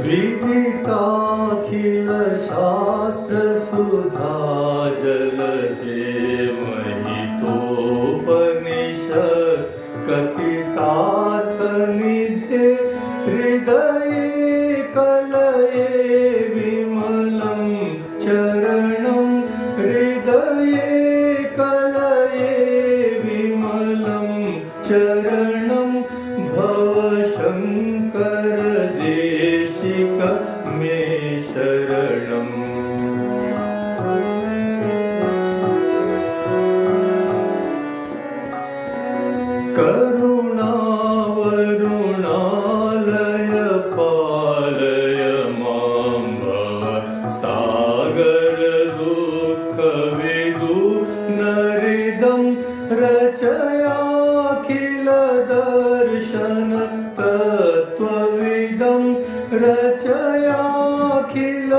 विदिताखिल शास्त्र सुधा जलजे महितोपनिषद कथितार्थ निधे हृदये कलये विमलं चरणं हृदये कलये विमलं चरणं भवशङ्कर देशिक मे शरणम्। करुणावरुणालय पालय मां भव सागर दुःख विदूनहृदं रचयाखिल दर्शन तत्त्वविदं रचयाखिल